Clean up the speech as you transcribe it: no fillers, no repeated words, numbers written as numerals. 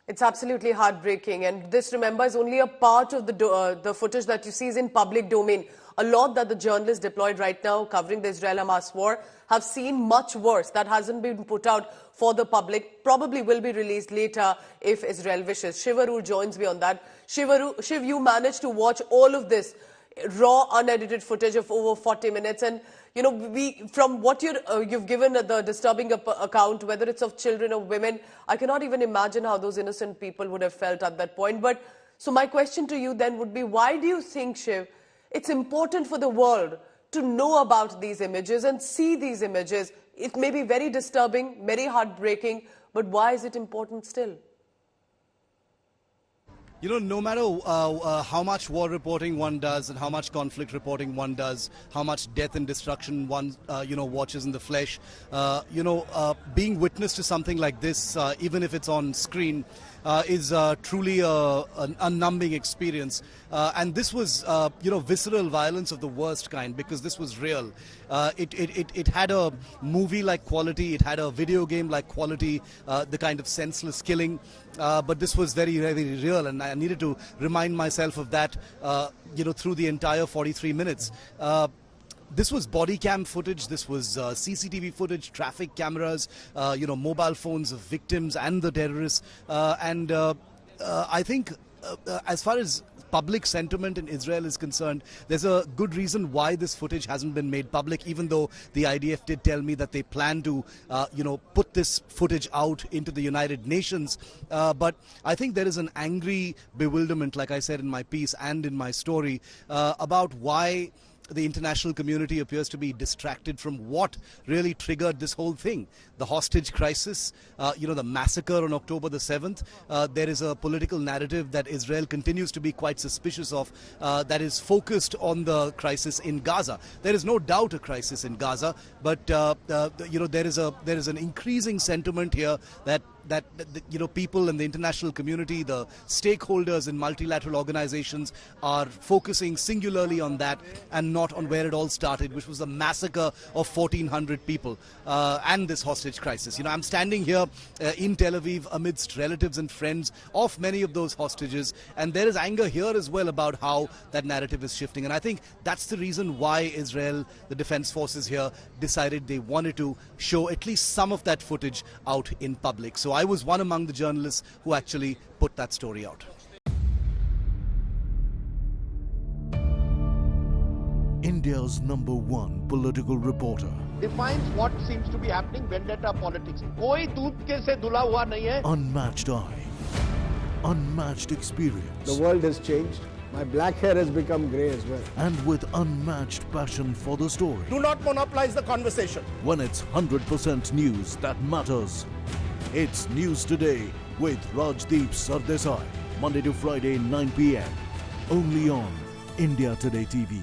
It's absolutely heartbreaking, and this, remember, is only a part of the footage that you see is in public domain. A lot that the journalists deployed right now covering the Israel-Hamas war have seen much worse. That hasn't been put out for the public, probably will be released later if Israel wishes. Shiv Aroor joins me on that. Shiv, you managed to watch all of this raw, unedited footage of over 40 minutes. And, you know, from what you've given the disturbing account, whether it's of children or women, I cannot even imagine how those innocent people would have felt at that point. But so my question to you then would be, why do you think, Shiv, it's important for the world to know about these images and see these images? It may be very disturbing, very heartbreaking, but why is it important still? You know, no matter how much war reporting one does and how much conflict reporting one does, how much death and destruction one, watches in the flesh, being witness to something like this, even if it's on screen, is truly a numbing experience. And this was, visceral violence of the worst kind, because this was real. It had a movie-like quality, it had a video game-like quality, the kind of senseless killing, but this was very, very real, and I needed to remind myself of that, through the entire 43 minutes. This was body cam footage, this was CCTV footage, traffic cameras, mobile phones of victims and the terrorists. I think as far as public sentiment in Israel is concerned, there's a good reason why this footage hasn't been made public, even though the IDF did tell me that they plan to, put this footage out into the United Nations. But I think there is an angry bewilderment, like I said in my piece and in my story, about why the international community appears to be distracted from what really triggered this whole thing. The hostage crisis, the massacre on October the 7th. There is a political narrative that Israel continues to be quite suspicious of, that is focused on the crisis in Gaza. There is no doubt a crisis in Gaza, but there is an increasing sentiment here that people in the international community, the stakeholders in multilateral organizations, are focusing singularly on that and not on where it all started, which was the massacre of 1,400 people and this hostage crisis. I'm standing here in Tel Aviv amidst relatives and friends of many of those hostages, and there is anger here as well about how that narrative is shifting. And I think that's the reason why Israel, the defense forces here, decided they wanted to show at least some of that footage out in public. So I was one among the journalists who actually put that story out. India's #1 political reporter defines what seems to be happening, vendetta politics. कोई दूध के से धुला हुआ नहीं है. Unmatched eye, unmatched experience. The world has changed. My black hair has become grey as well. And with unmatched passion for the story. Do not monopolize the conversation. When it's 100% news that matters. It's News Today with Rajdeep Sardesai. Monday to Friday, 9 p.m. Only on India Today TV.